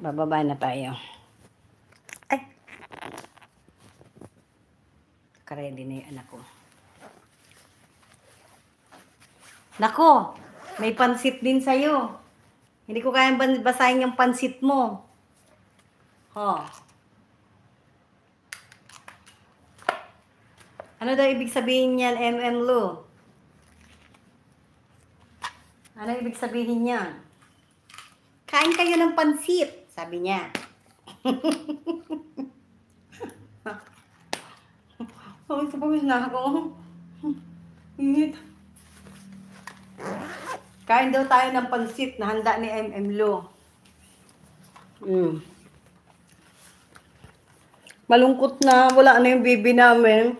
Bababa na tayo. Ay! Naka-ready na yung anak ko. Nako! May pansit din sa'yo. Hindi ko kayang basahin yung pansit mo. Oh. Ano daw ibig sabihin niyan, Lu? Ano ibig sabihin niyan? Kain kayo ng pansit, sabi niya. Pawis na ako. Init. Kain daw tayo ng pansit na handa ni Lu. Malungkot na, wala na yung baby namin.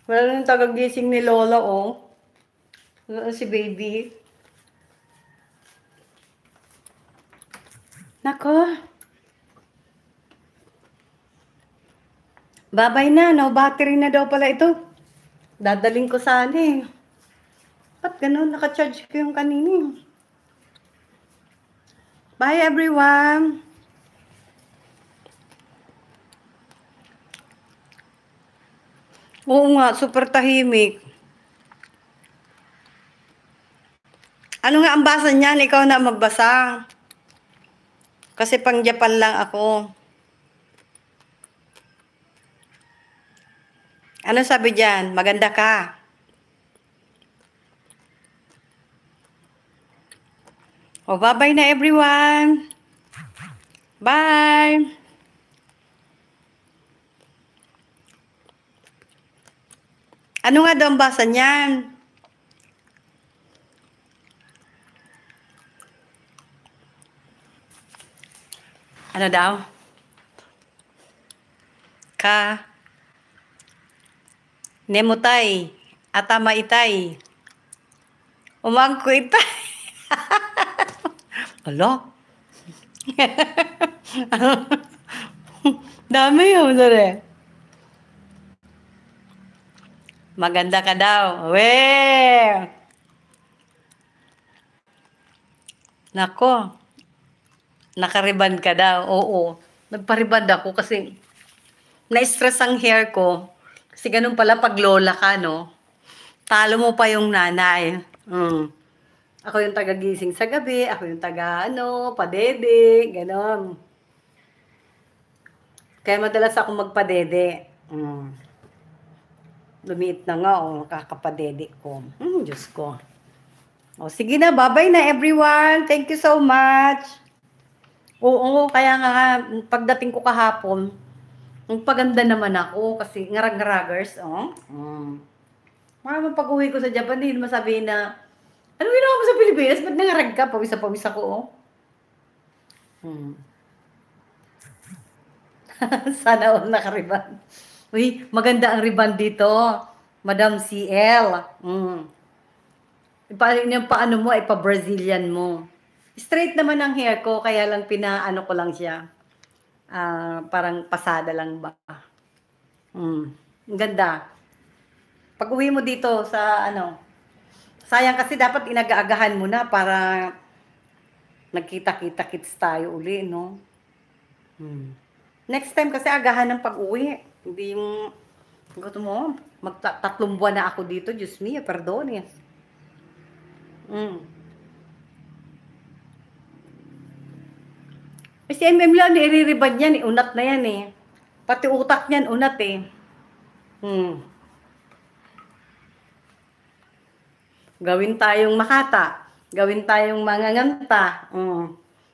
Wala na yung tagagising ni Lola, oh. Wala na si baby. Nako. Babay na, no battery na daw pala ito. Dadaling ko sana eh. Ba't ganun? Naka-charge ko yung kanina. Bye everyone! Oo nga, super tahimik. Ano nga ang basa niyan? Ikaw na magbasa. Kasi pang Japan lang ako. Ano sabi diyan? Maganda ka. Oh, bye-bye na everyone. Bye. Ano nga daw ang basa niyan? Ano daw? Nemutay, atama itay. Umangko itay. Alo? Dami yun, sir. Maganda ka daw. Weh! Nako. Nakariban ka daw. Oo. Nagpariband ako kasi na-stress ang hair ko. Kasi ganun pala pag lola ka, no? Talo mo pa yung nanay. Ako yung taga-gising sa gabi. Ako yung padede. Ganon. Kaya madalas ako magpadede. Lumiit na nga, kakapadede ko. Diyos ko. Sige na, bye-bye na everyone. Thank you so much. Oo, kaya nga, pagdating ko kahapon, paganda naman ako kasi ngarag-ngaragers, Mga pag-uwi ko sa Japan, hindi masabihin na, ano ginawa mo sa Pilipinas? Ba't nangarag ka? Pawis ako, Sana all nakariban. Uy, maganda ang ribbon dito. Madam CL. Paano mo, ipa-Brazilian mo. Straight naman ang hair ko, kaya lang pinaano ko lang siya. Parang pasada lang ba. Ang ganda. Pag uwi mo dito sa sayang kasi dapat inagaagahan mo na para nagkita-kita-kits tayo uli, no? Next time kasi agahan ng pag-uwi. Hindi yung, gusto mo, magtatlong buwan na ako dito. Diyos mia, perdones. Si MM lang, nire-reband yan. Unat na yan eh. Pati utak niyan, unat eh. Gawin tayong makata. Gawin tayong manganganta.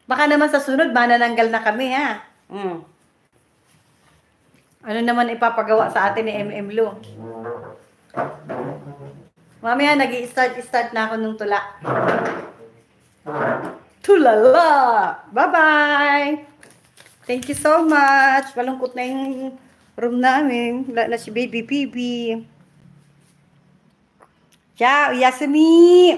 Baka naman sa sunod, manananggal na kami ha. Ano naman ipapagawa sa atin ni MM Lu? Mamaya nag-i-start na ako nung tula. Tulala! Bye-bye! Thank you so much. Malungkot na yung room namin. Wala na si Baby PB. Ciao, Yasumi!